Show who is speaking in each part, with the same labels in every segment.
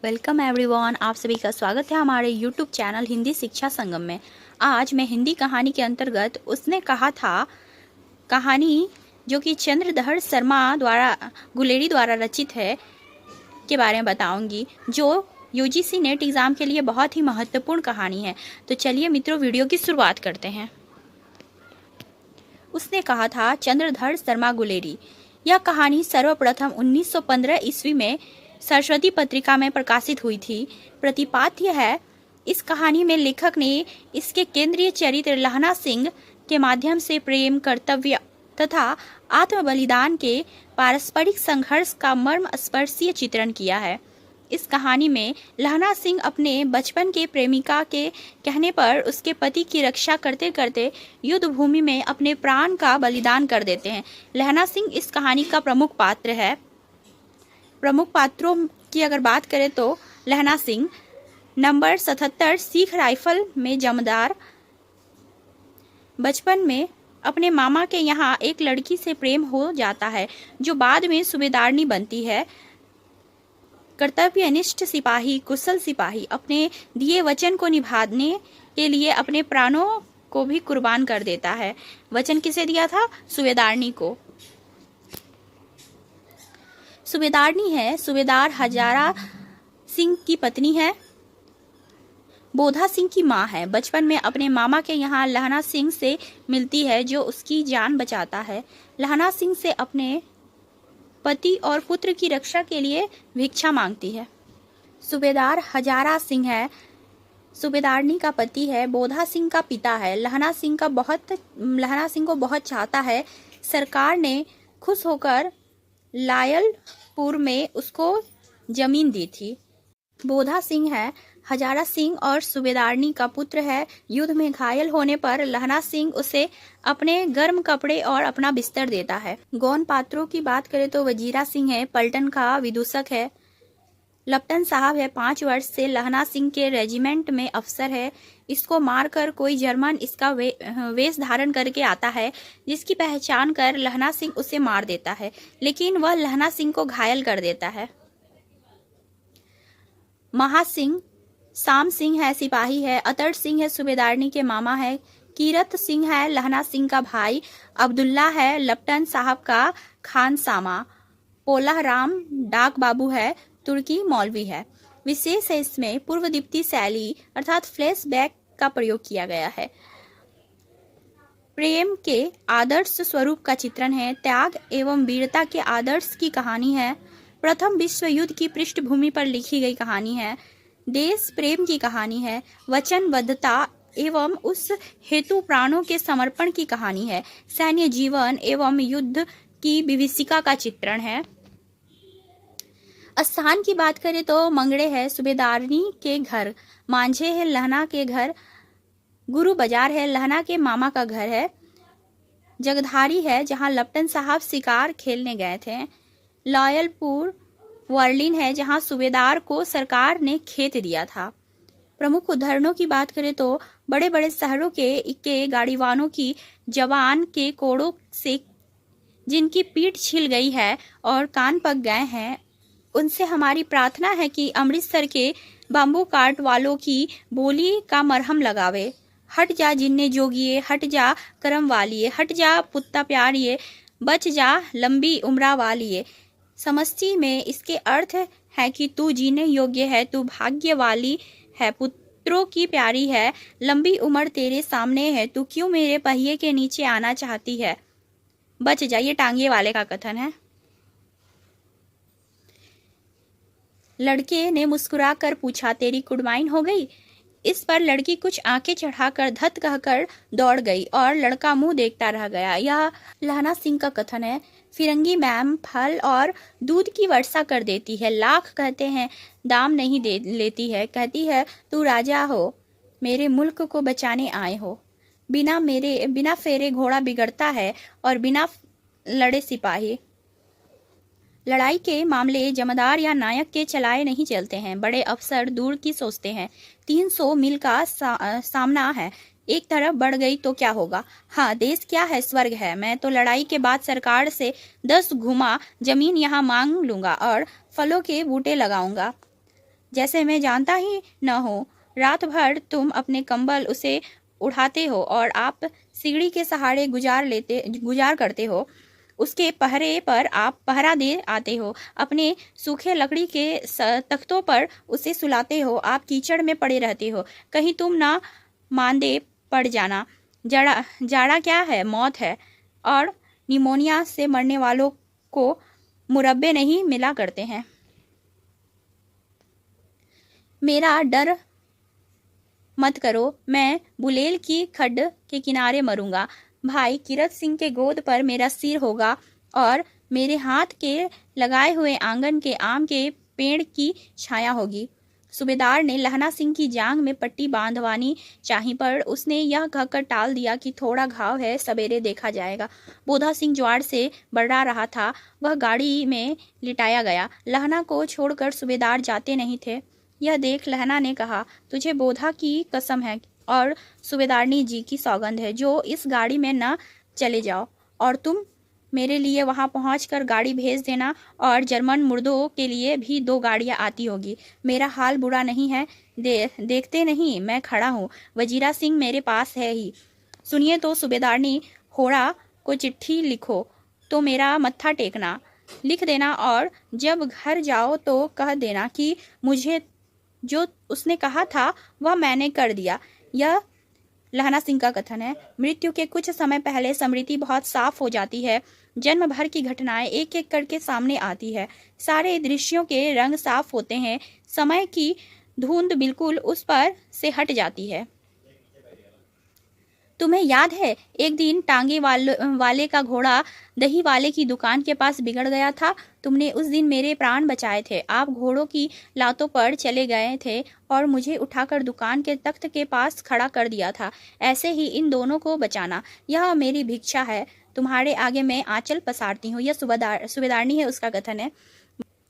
Speaker 1: Welcome everyone, आप सभी का स्वागत है हमारे यूट्यूब चैनल हिंदी शिक्षा संगम में। आज मैं हिंदी कहानी के अंतर्गत उसने कहा था कहानी जो कि चंद्रधर शर्मा गुलेरी द्वारा रचित है के बारे में बताऊंगी, जो यूजीसी नेट एग्ज़ाम के लिए बहुत ही महत्वपूर्ण कहानी है। तो चलिए मित्रों, वीडियो की शुरुआत करते हैं। उसने कहा था चंद्रधर शर्मा गुलेरी। यह कहानी सर्वप्रथम 1915 ईस्वी में सरस्वती पत्रिका में प्रकाशित हुई थी। प्रतिपाद्य है, इस कहानी में लेखक ने इसके केंद्रीय चरित्र लहना सिंह के माध्यम से प्रेम, कर्तव्य तथा आत्म बलिदान के पारस्परिक संघर्ष का मर्म स्पर्शीय चित्रण किया है। इस कहानी में लहना सिंह अपने बचपन के प्रेमिका के कहने पर उसके पति की रक्षा करते करते युद्ध भूमि में अपने प्राण का बलिदान कर देते हैं। लहना सिंह इस कहानी का प्रमुख पात्र है। प्रमुख पात्रों की अगर बात करें तो लहना सिंह नंबर 77 सिख राइफल में जमदार, बचपन में अपने मामा के यहाँ एक लड़की से प्रेम हो जाता है जो बाद में सूबेदारनी बनती है। कर्तव्यनिष्ठ सिपाही, कुशल सिपाही, अपने दिए वचन को निभाने के लिए अपने प्राणों को भी कुर्बान कर देता है। वचन किसे दिया था? सूबेदारनी को। सूबेदारनी है सूबेदार हजारा सिंह की पत्नी है, बोधा सिंह की मां है। बचपन में अपने मामा के यहाँ लहना सिंह से मिलती है जो उसकी जान बचाता है। लहना सिंह से अपने पति और पुत्र की रक्षा के लिए भिक्षा मांगती है। सूबेदार हजारा सिंह है, सूबेदारनी का पति है, बोधा सिंह का पिता है। लहना सिंह को बहुत चाहता है। सरकार ने खुश होकर लायलपुर में उसको जमीन दी थी। बोधा सिंह है, हजारा सिंह और सूबेदारनी का पुत्र है। युद्ध में घायल होने पर लहना सिंह उसे अपने गर्म कपड़े और अपना बिस्तर देता है। गौण पात्रों की बात करें तो वजीरा सिंह है, पलटन का विदूषक है। लप्टन साहब है, 5 वर्ष से लहना सिंह के रेजिमेंट में अफसर है। इसको मारकर कोई जर्मन इसका वेश धारण करके आता है, जिसकी पहचान कर लहना सिंह उसे मार देता है, लेकिन वह लहना सिंह को घायल कर देता है। महासिंह शाम सिंह है, सिपाही है। अतर सिंह है, सूबेदारनी के मामा है। कीरत सिंह है, लहना सिंह का भाई। अब्दुल्ला है, लप्टन साहब का खानसामा। पोला राम डाक बाबू है, तुर्की मौलवी है। विशेष है इसमें पूर्वदीप्ति शैली अर्थात फ्लैशबैक का प्रयोग किया गया है। प्रेम के आदर्श स्वरूप का चित्रण है। त्याग एवं वीरता के आदर्श की कहानी है। प्रथम विश्व युद्ध की पृष्ठभूमि पर लिखी गई कहानी है। देश प्रेम की कहानी है। वचनबद्धता एवं उस हेतु प्राणों के समर्पण की कहानी है। सैन्य जीवन एवं युद्ध की विभीषिका का चित्रण है। स्थान की बात करें तो मंगड़े है, सूबेदारनी के घर। मांझे है, लहना के घर। गुरु बाजार है, लहना के मामा का घर है। जगधारी है, जहां लप्टन साहब शिकार खेलने गए थे। लॉयलपुर वर्लिन है, जहां सूबेदार को सरकार ने खेत दिया था। प्रमुख उदाहरणों की बात करें तो बड़े बड़े शहरों के गाड़ीवानों की जवान के कोड़ों से जिनकी पीठ छिल गई है और कान पक गए हैं, उनसे हमारी प्रार्थना है कि अमृतसर के बाम्बू काट वालों की बोली का मरहम लगावे। हट जा जिन्ने जोगिए, हट जा करम वालिए, हट जा पुत्ता प्यारिए, बच जा लंबी उम्रा वालिए। समष्टि में इसके अर्थ है कि तू जीने योग्य है, तू भाग्य वाली है, पुत्रों की प्यारी है, लंबी उम्र तेरे सामने है, तू क्यों मेरे पहिए के नीचे आना चाहती है, बच जा। ये टांगे वाले का कथन है। लड़के ने मुस्कुराकर पूछा, तेरी कुड़माइन हो गई? इस पर लड़की कुछ आंखें चढ़ाकर धत कहकर दौड़ गई और लड़का मुंह देखता रह गया। यह लहना सिंह का कथन है। फिरंगी मैम फल और दूध की वर्षा कर देती है, लाख कहते हैं दाम नहीं दे लेती है। कहती है तू राजा हो, मेरे मुल्क को बचाने आए हो। बिना फेरे घोड़ा बिगड़ता है और बिना लड़े सिपाही। लड़ाई के मामले जमादार या नायक के चलाए नहीं चलते हैं, बड़े अफसर दूर की सोचते हैं। 300 मील का सामना है, एक तरफ बढ़ गई तो क्या होगा? हाँ, देश क्या है, स्वर्ग है। मैं तो लड़ाई के बाद सरकार से 10 घुमा जमीन यहाँ मांग लूंगा और फलों के बूटे लगाऊंगा। जैसे मैं जानता ही न हो। रात भर तुम अपने कंबल उसे उठाते हो और आप सीढ़ी के सहारे गुजार करते हो। उसके पहरे पर आप पहरा दे आते हो। अपने सूखे लकड़ी के तख्तों पर उसे सुलाते हो। आप कीचड़ में पड़े रहते हो। कहीं तुम ना मांदे पड़ जाना। जाड़ा क्या है, मौत है। और निमोनिया से मरने वालों को मुरब्बे नहीं मिला करते हैं। मेरा डर मत करो, मैं बुलेल की खड्ड के किनारे मरूंगा। भाई किरत सिंह के गोद पर मेरा सिर होगा और मेरे हाथ के लगाए हुए आंगन के आम के पेड़ की छाया होगी। सूबेदार ने लहना सिंह की जांघ में पट्टी बांधवानी चाही, पर उसने यह कहकर टाल दिया कि थोड़ा घाव है, सवेरे देखा जाएगा। बोधा सिंह ज्वार से बर्रा रहा था। वह गाड़ी में लिटाया गया। लहना को छोड़कर सूबेदार जाते नहीं थे। यह देख लहना ने कहा, तुझे बोधा की कसम है और सूबेदारनी जी की सौगंध है, जो इस गाड़ी में न चले जाओ। और तुम मेरे लिए वहां पहुंचकर गाड़ी भेज देना, और जर्मन मुर्दों के लिए भी 2 गाड़ियां आती होगी। मेरा हाल बुरा नहीं है, देखते नहीं मैं खड़ा हूँ। वजीरा सिंह मेरे पास है ही। सुनिए तो सूबेदारनी, होड़ा को चिट्ठी लिखो तो मेरा मत्था टेकना, लिख देना, और जब घर जाओ तो कह देना कि मुझे जो उसने कहा था वह मैंने कर दिया। यह लहना सिंह का कथन है। मृत्यु के कुछ समय पहले स्मृति बहुत साफ हो जाती है। जन्म भर की घटनाएं एक एक करके सामने आती है। सारे दृश्यों के रंग साफ होते हैं। समय की धुंध बिल्कुल उस पर से हट जाती है। तुम्हें याद है, एक दिन टांगे वाले का घोड़ा दही वाले की दुकान के पास बिगड़ गया था। तुमने उस दिन मेरे प्राण बचाए थे। आप घोड़ों की लातों पर चले गए थे और मुझे उठाकर दुकान के तख्त के पास खड़ा कर दिया था। ऐसे ही इन दोनों को बचाना, यह मेरी भिक्षा है। तुम्हारे आगे मैं आंचल पसारती हूँ। यह सूबेदारनी है, उसका कथन है।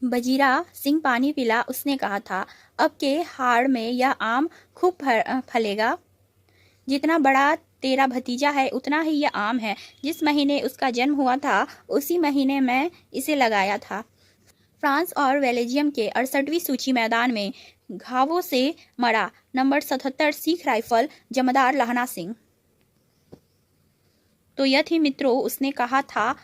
Speaker 1: वजीरा सिंह पानी पिला। उसने कहा था, अब के हाड़ में यह आम खूब फलेगा। जितना बड़ा तेरा भतीजा है उतना ही यह आम है। जिस महीने उसका जन्म हुआ था उसी महीने मैं इसे लगाया था। फ्रांस और बेल्जियम के 68वीं सूची मैदान में घावों से मरा। नंबर 77 सिख राइफल, जमादार लहना सिंह। तो यह थी मित्रों, उसने कहा था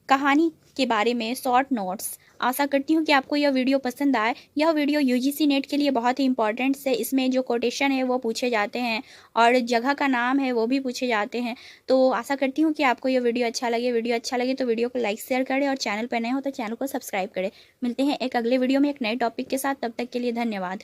Speaker 1: कहानी के बारे में शॉर्ट नोट्स। आशा करती हूँ कि आपको यह वीडियो पसंद आए। यह वीडियो यूजीसी नेट के लिए बहुत ही इंपॉर्टेंट है। इसमें जो कोटेशन है वो पूछे जाते हैं और जगह का नाम है वो भी पूछे जाते हैं। तो आशा करती हूँ कि आपको यह वीडियो अच्छा लगे। वीडियो अच्छा लगे तो वीडियो को लाइक शेयर करें और चैनल पर नए हो तो चैनल को सब्सक्राइब करें। मिलते हैं एक अगले वीडियो में एक नए टॉपिक के साथ। तब तक के लिए धन्यवाद।